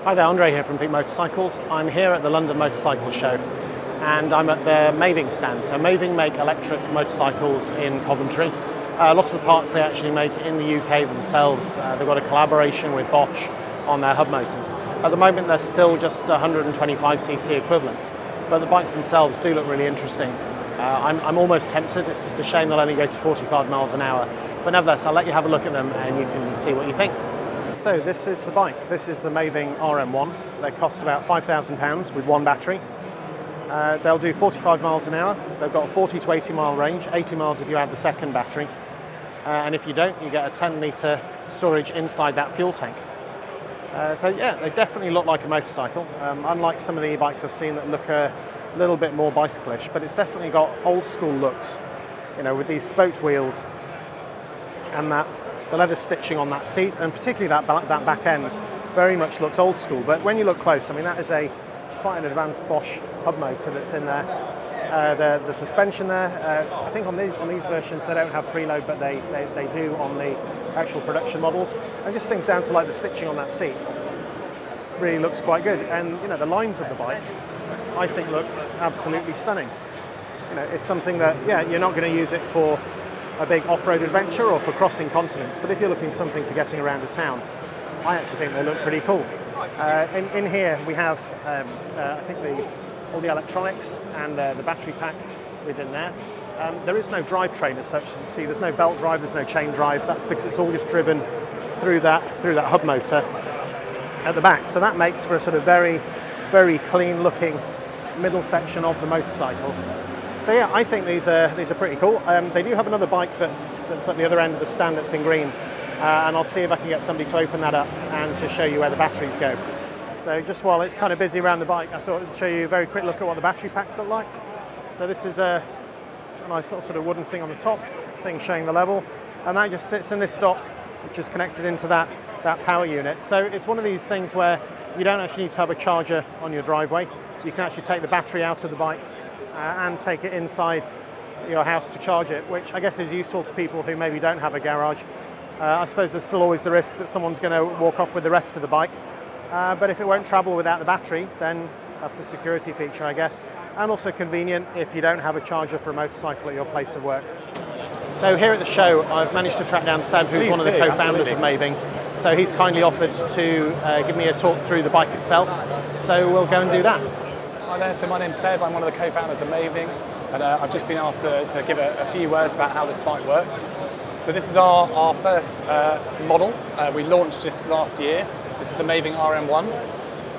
Hi there, Andre here from Peak Motorcycles. I'm here at the London Motorcycle Show and I'm at the Maeving stand. So Maeving make electric motorcycles in Coventry. Lots of the parts they actually make in the UK themselves. They've got a collaboration with Bosch on their hub motors. At the moment they're still just 125cc equivalents, but the bikes themselves do look really interesting. I'm almost tempted. It's just a shame they'll only go to 45 miles an hour. But nevertheless, I'll let you have a look at them and you can see what you think. So this is the bike. This is the Maeving RM1. They cost about £5,000 with one battery. They'll do 45 miles an hour. They've got a 40 to 80 mile range, 80 miles if you add the second battery. And if you don't, you get a 10-litre storage inside that fuel tank. So yeah, they definitely look like a motorcycle. Unlike some of the e-bikes I've seen that look a little bit more bicycle-ish, but it's definitely got old school looks, you know, with these spoked wheels and the leather stitching on that seat, and particularly that back end very much looks old school. But when you look close, I mean, that is quite an advanced Bosch hub motor that's in there. The suspension there, I think on these versions they don't have preload, but they do on the actual production models. And just things down to like the stitching on that seat really looks quite good. And you know, the lines of the bike I think look absolutely stunning. You know, it's something that, yeah, you're not going to use it for a big off-road adventure or for crossing continents, but if you're looking for something for getting around a town, I actually think they look pretty cool. In here we have, I think all the electronics and the battery pack within there. There is no drivetrain as such. As you can see, there's no belt drive, there's no chain drive. That's because it's all just driven through that hub motor at the back. So that makes for a sort of very, very clean-looking middle section of the motorcycle. So yeah, I think these are pretty cool. They do have another bike that's at the other end of the stand that's in green, and I'll see if I can get somebody to open that up and to show you where the batteries go. So just while it's kind of busy around the bike, I thought I'd show you a very quick look at what the battery packs look like. So this is it's got a nice little sort of wooden thing on the top, thing showing the level, and that just sits in this dock, which is connected into that power unit. So it's one of these things where you don't actually need to have a charger on your driveway. You can actually take the battery out of the bike and take it inside your house to charge it, which I guess is useful to people who maybe don't have a garage. I suppose there's still always the risk that someone's going to walk off with the rest of the bike, but if it won't travel without the battery, then that's a security feature, I guess, and also convenient if you don't have a charger for a motorcycle at your place of work. So here at the show, I've managed to track down Seb, who's one of the co-founders of Maeving. So he's kindly offered to give me a talk through the bike itself, so we'll go and do that. Hi there, so my name's Seb, I'm one of the co-founders of Maeving, and I've just been asked to give a few words about how this bike works. So this is our first model. We launched just last year. This is the Maeving RM1,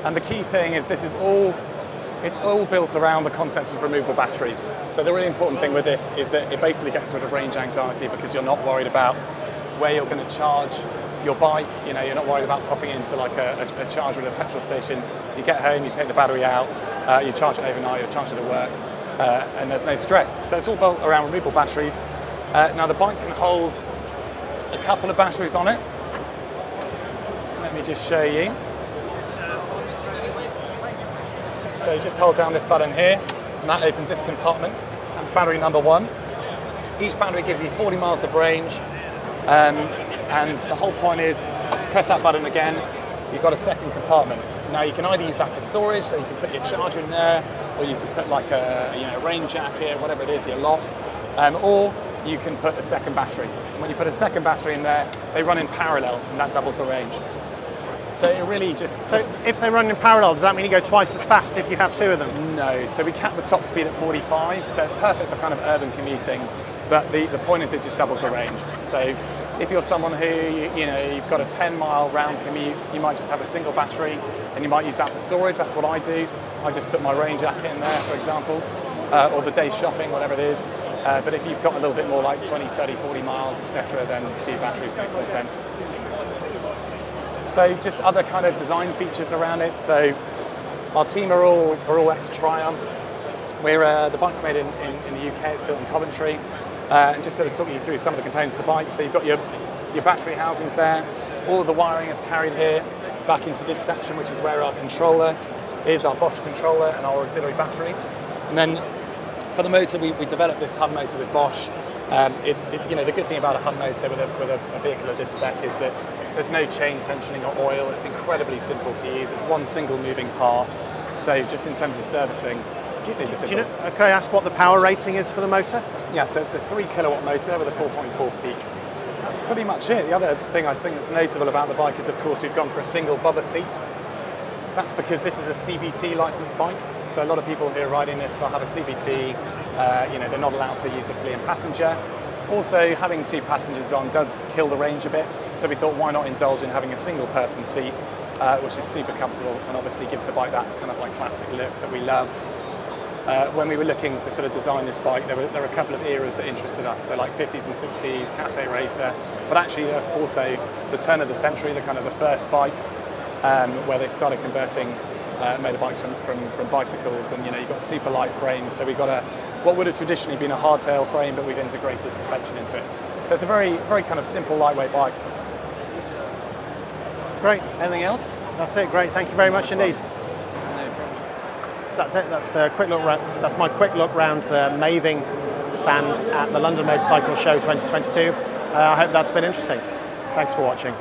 and the key thing is it's all built around the concept of removable batteries. So the really important thing with this is that it basically gets rid of range anxiety, because you're not worried about where you're going to charge your bike. You know, you're not worried about popping into like a charger at a petrol station. You get home, you take the battery out, you charge it overnight, you charge it at work, and there's no stress. So it's all built around removable batteries. Now the bike can hold a couple of batteries on it. Let me just show you. So just hold down this button here, and that opens this compartment. That's battery number 1. Each battery gives you 40 miles of range. And the whole point is, press that button again, you've got a second compartment. Now you can either use that for storage, so you can put your charger in there, or you can put like a rain jacket, whatever it is, your lock, or you can put a second battery. And when you put a second battery in there, they run in parallel, and that doubles the range. So it really just... So if they run in parallel, does that mean you go twice as fast if you have two of them? No, so we cap the top speed at 45, so it's perfect for kind of urban commuting, but the point is it just doubles the range. So if you're someone who, you've got a 10-mile round commute, you might just have a single battery, and you might use that for storage. That's what I do. I just put my rain jacket in there, for example, or the day's shopping, whatever it is. But if you've got a little bit more like 20, 30, 40 miles, etc., then 2 batteries makes more sense. So just other kind of design features around it. So our team are all ex-Triumph. The bike's made in the UK, it's built in Coventry. And just sort of talk you through some of the components of the bike. So you've got your battery housings there. All of the wiring is carried here back into this section, which is where our controller is, our Bosch controller and our auxiliary battery. And then for the motor, we developed this hub motor with Bosch. The good thing about a hub motor with a vehicle of this spec is that there's no chain tensioning or oil. It's incredibly simple to use. It's one single moving part. So just in terms of servicing, super simple. Can I ask what the power rating is for the motor? Yeah, so it's a 3 kilowatt motor with a 4.4 peak. That's pretty much it. The other thing I think that's notable about the bike is, of course, we've gone for a single bubba seat. That's because this is a CBT licensed bike. So a lot of people who are riding this, they'll have a CBT. They're not allowed to use a pillion passenger. Also, having 2 passengers on does kill the range a bit. So we thought, why not indulge in having a single person seat, which is super comfortable and obviously gives the bike that kind of like classic look that we love. When we were looking to sort of design this bike, there were a couple of eras that interested us, so like 50s and 60s, cafe racer, but actually there's also the turn of the century, the kind of the first bikes, where they started converting motorbikes from bicycles, and you've got super light frames, so we've got what would have traditionally been a hardtail frame, but we've integrated suspension into it. So it's a very, very kind of simple, lightweight bike. Great. Anything else? That's it, great. Thank you very much indeed. That's it. That's a quick look. That's my quick look round the Maeving stand at the London Motorcycle Show 2022. I hope that's been interesting. Thanks for watching.